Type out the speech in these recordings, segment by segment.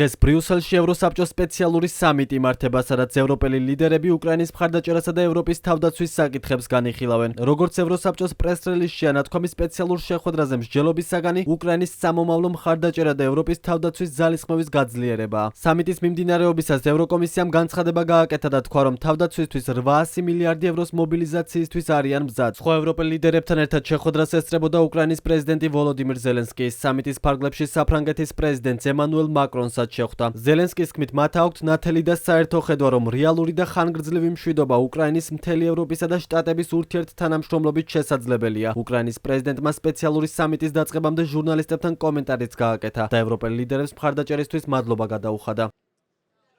დღეს ბრიუსელში ევროსაბჭოს სპეციალური სამიტი იმართება, სადაც ევროპელი ლიდერები უკრაინის მხარდაჭერასა და ევროპის თავდაცვის საკითხებს განიხილავენ. როგორც ევროსაბჭოს პრეს-რელიზში ანათქვამის სპეციალურ შეხვედრაზე მსჯელობის საგანი უკრაინის სამომავლო მხარდაჭერა და ევროპის თავდაცვის ძალისხმევის გაძლიერება. სამიტის მიმდინარეობისას ევროკომისიამ განცხადება გააკეთა და თქვა, რომ თავდაცვისთვის 800 მილიარდი ევროს მობილიზაციისთვის არიან მზად. სხვა ევროპელ ლიდერებთან ერთად შეხვედრას ესწრებოდა უკრაინის პრეზიდენტი ვოლოდიმირ ზელენსკი. სამიტის ფარგლებში საფრანგეთის პრეზიდენტ ემანუელ მაკრონს შეხვდა. ზელენსკის თქმით, მათ აქვთ ნათელი და საერთო ხედვა, რომ რეალური და ხანგრძლივი მშვიდობა უკრაინის მთელი ევროპისა და შტატების ურთიერთთანამშრომლობით შესაძლებელია. უკრაინის პრეზიდენტმა სპეციალური სამიტის დაწყებამდე ჟურნალისტებთან კომენტარიც გააკეთა და ევროპელ ლიდერებს მხარდაჭერისთვის მადლობა გადაუხადა.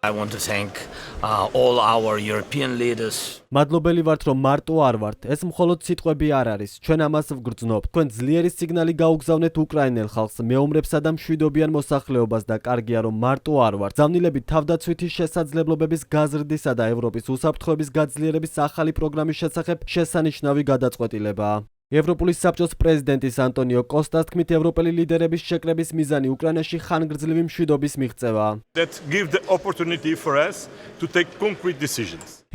I want to thank all our European leaders. მადლობელი ვართ, რომ მარტო არ ვართ. ეს მხოლოდ სიტყვები არ არის. ჩვენ ამას ვგრძნობთ. თქვენ ძლიერი სიგნალი გაუგზავნეთ უკრაინელ ხალხს, მეომრებსა და მშვიდობიან მოსახლეობას და კარგია, რომ მარტო არ ვართ. ზავნილებით თავდაცვითი შესაძლებლობების გაზრდისა და ევროპის უსაფრთხოების გაძლიერების ახალი პროგრამის შესახებ შესანიშნავი გადაწყვეტილებაა. ევროპული საბჭოს პრეზიდენტის ანტონიო კოსტას თქმით, ევროპელი ლიდერების შეკრების მიზანი უკრაინაში ხანგრძლივი მშვიდობის მიღწევაა.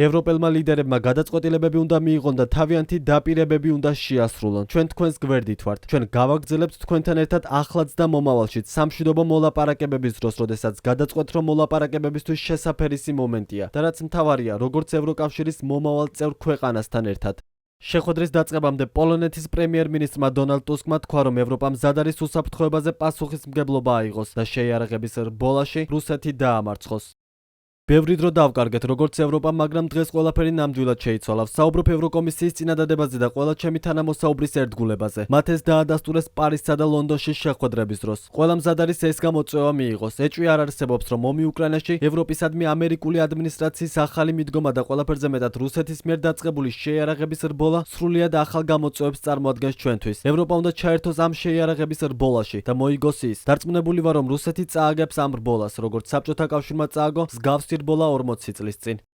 ევროპელმა ლიდერებმა გადაწყვეტილებები უნდა მიიღონ და თავიანთი დაპირებები უნდა შეასრულონ. ჩვენ თქვენს გვერდით ვართ. ჩვენ გავაგრძელებთ თქვენთან ერთად ახლაც და მომავალშიც სამშვიდობო მოლაპარაკებების დროს, როდესაც გადაწყვეტთ, რომ მოლაპარაკებებისთვის შესაფერისი მომენტია და რაც მთავარია, როგორც ევროკავშირის მომავალ წევრ ქვეყანასთან ერთად. შეხვედრის დაწყებამდე პოლონეთის პრემიერ-მინისტრმა დონალდ ტუსკმა თქვა, რომ ევროპა მზად არის უსაფრთხოებაზე პასუხისმგებლობა აიღოს და შეიარაღების რბოლაში რუსეთი დაამარცხოს. ბევრი დრო დავკარგეთ, როგორც ევროპა, მაგრამ დღეს ყველაფერი ნამდვილად შეიცვალა. ვსაუბრობ ევროკომისიის წინადადებაზე და ყველა ჩემი თანამოსაუბრის ერთგულებაზე. მათ ეს დაადასტურეს პარიზსა და ლონდონში შეხვედრების დროს. ყველა მზად არის ეს გამოწვევა მიიღოს. ეჭვი არ არსებობს, რომ ომი უკრაინაში ევროპისადმი ამერიკული ადმინისტრაციის ახალი მიდგომა და ყველაფერზე მეტად რუსეთის მიერ დაწყებული შეიარაღების რბოლა სრულიად ახალ გამოწვევებს წარმოადგენს ჩვენთვის. ევროპა უნდა ჩაერთოს ამ შეიარაღების რბოლაში და მოიგოს ის. დარწმუნებული ვარ, რომ რუსეთი წააგებს ამ რბოლას, როგორც საბჭოთა კავშირმა წააგო მსგავსი რბოლა 40 წლის წინ.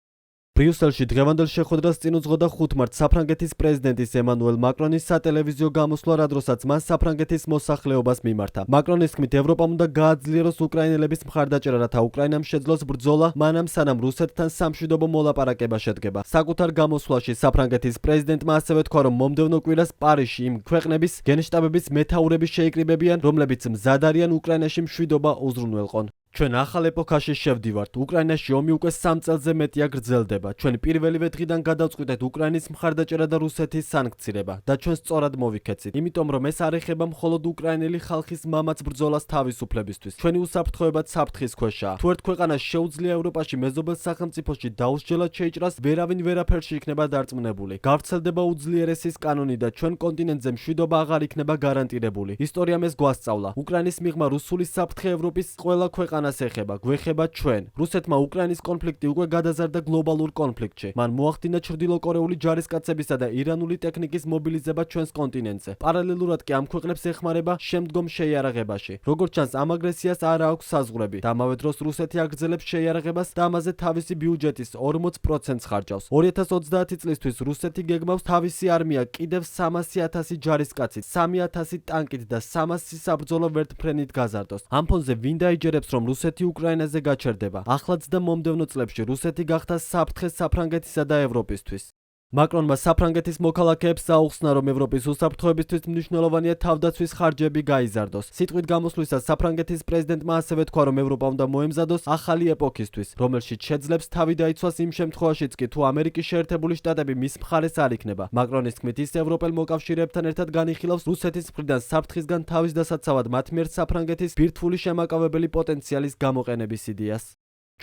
ბრიუსელში დღევანდელ შეხვედრას წინ უძღოდა 5 მარტს საფრანგეთის პრეზიდენტის ემანუელ მაკრონის სატელევიზიო გამოსვლა, რადროსაც მან საფრანგეთის მოსახლეობას მიმართა. მაკრონის თქმით, ევროპამ უნდა გააძლიეროს უკრაინელების მხარდაჭერა, რათა უკრაინამ შეძლოს ბრძოლა, მანამ სანამ რუსეთთან სამშვიდობო მოლაპარაკება შედგება. საკუთარ გამოსვლაში საფრანგეთის პრეზიდენტმა ასევე თქვა, რომ მომდევნო კვირას პარიზში იმ ქვეყნების გენშტაბების მეთაურები შეიკრიბებიან, რომლებიც მზად არიან უკრაინაში მშვიდობა უზრუნველყონ. ჩვენ ახალ ეპოქაში შევდივართ. უკრაინაში ომი უკვე 3 წელზე მეტია გრძელდება. ჩვენ პირველივე დღიდან გადავწყვიტეთ უკრაინის მხარდაჭერა და რუსეთის სანქცირება და ჩვენ სწორად მოვიქეცით. იმიტომ რომ ეს არ ეხება მხოლოდ უკრაინელი ხალხის მამაც ბრძოლას თავისუფლებისთვის. ჩვენი უსაფრთხოებაც საფრთხის ქვეშაა. თუ ერთ ქვეყანას შეუძლია ევროპაში მეზობელ სახელმწიფოში დაუსჯელად შეიჭრას, ვერავინ ვერაფერში იქნება დარწმუნებული. გავრცელდება უძლიერესის კანონი და ჩვენ კონტინენტზე მშვიდობა აღარ იქნება გარანტირებული. ისტორიამ ეს გვასწავლა. უკრაინის მიღმა რუსული საფრთხე ევროპის ყველა ქვეყანას ეხება, გვეხება ჩვენ. რუსეთმა უკრაინის კონფლიქტი უკვე გადაზარდა გლობალურ კონფლიქტში. მან მოახდინა ჩრდილოკორეული ჯარისკაცებისა და ირანული ტექნიკის მობილიზება ჩვენს კონტინენტზე. პარალელურად კი ამ ქვეყნებს ეხმარება შემდგომ შეიარაღებაში. როგორც ჩანს, ამ აგრესიას არ აქვს საზღვრები და ამავე დროს რუსეთი აგრძელებს შეიარაღებას და ამაზე თავისი ბიუჯეტის 40%-ს ხარჯავს. 2030 წლისთვის რუსეთი გეგმავს თავისი არმია კიდევ 300,000 ჯარისკაცით, 3,000 ტანკით და 300 საბრძოლო ვერტმფრენით გაზარდოს. ამ ფონზე ვინ დაიჯერებს, რომ რუსეთი უკრაინაზე გაჩერდება? ახლაც და მომდევნო წლებში რუსეთი გახდა საფრთხე საფრანგეთისა და ევროპისთვის. მაკრონმა საფრანგეთის მოქალაქეებს აუხსნა, რომ ევროპის უსაფრთხოებისთვის მნიშვნელოვანია თავდაცვის ხარჯები გაიზარდოს. სიტყვით გამოსვლისას საფრანგეთის პრეზიდენტმა ასევე თქვა, რომ ევროპა უნდა მოემზადოს ახალი ეპოქისთვის, რომელშიც შეძლებს თავი დაიცვას იმ შემთხვევაშიც კი, თუ ამერიკის შეერთებული შტატები მის მხარეს არ იქნება. მაკრონის თქმით, ის ევროპელ მოკავშირეებთან ერთად განიხილავს რუსეთის მხრიდან საფრთხისგან თავის დასაცავად მათ მიერ საფრანგეთის ბირთვული შემაკავებელი პოტენციალის გამოყენების იდეას.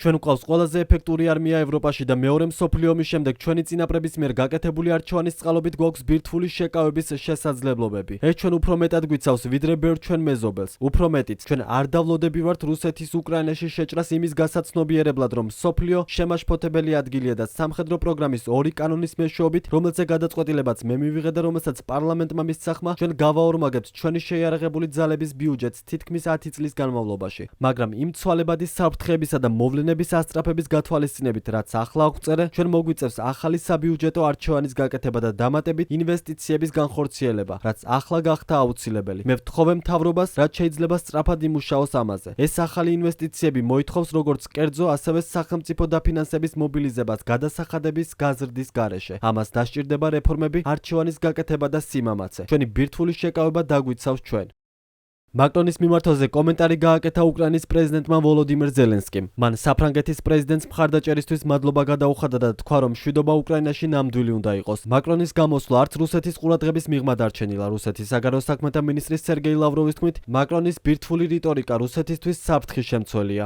ჩვენ გვყავს ყველაზე ეფექტური არმია ევროპაში და მეორე მსოფლიო ომის შემდეგ ჩვენი წინაპრების მიერ გაკეთებული არჩევანის წყალობით გვაქვს ბირთვული შეკავების შესაძლებლობები. ეს ჩვენ უფრო მეტად გვიცავს, ვიდრე ბევრ ჩვენ მეზობელს. უფრო მეტიც, ჩვენ არ დავლოდები ვართ რუსეთის უკრაინაში შეჭრას იმის გასაცნობიერებლად, რომ მსოფლიო შემაშფოთებელი ადგილია და სამხედრო პროგრამის 2 კანონის მეშვეობით, რომელზე გადაწყვეტილებაც მე მივიღე და რომელსაც პარლამენტმა მისცახმა, ჩვენ გავაორმაგებთ ჩვენი შეიარაღებული ძალების ბიუჯეტს თითქმის 10 წლის განმავლობაში. მაგრამ იმ ცვალებადი საფრთხეებისა და მოვლენების გავლენების ასწრაფების გათვალისწინებით, რაც ახლა აღწერე, ჩვენ მოგვიწევს ახალი საბიუჯეტო არჩევანის გაკეთება და დამატებით ინვესტიციების განხორციელება, რაც ახლა გახდა აუცილებელი. მე ვთხოვე მთავრობას, რაც შეიძლება სწრაფად იმუშაოს ამაზე. ეს ახალი ინვესტიციები მოითხოვს როგორც კერძო, ასევე სახელმწიფო დაფინანსების მობილიზებას გადასახადების გაზრდის გარეშე. ამას დასჭირდება რეფორმები, არჩევანის გაკეთება და სიმამაცე. ჩვენი ბირთვული შეკავება დაგვიცავს ჩვენ. მაკრონის მიმართვაზე კომენტარი გააკეთა უკრაინის პრეზიდენტმა ვოლოდიმირ ზელენსკიმ. მან საფრანგეთის პრეზიდენტს მხარდაჭერისთვის მადლობა გადაუხადა და თქვა, რომ მშვიდობა უკრაინაში ნამდვილი უნდა იყოს. მაკრონის გამოსვლა არც რუსეთის ყურადღების მიღმა დარჩენილა. რუსეთის საგარეო საქმეთა მინისტრის სერგეი ლავროვის თქმით, მაკრონის ბირთვული რიტორიკა რუსეთისთვის საფრთხის შემცველია.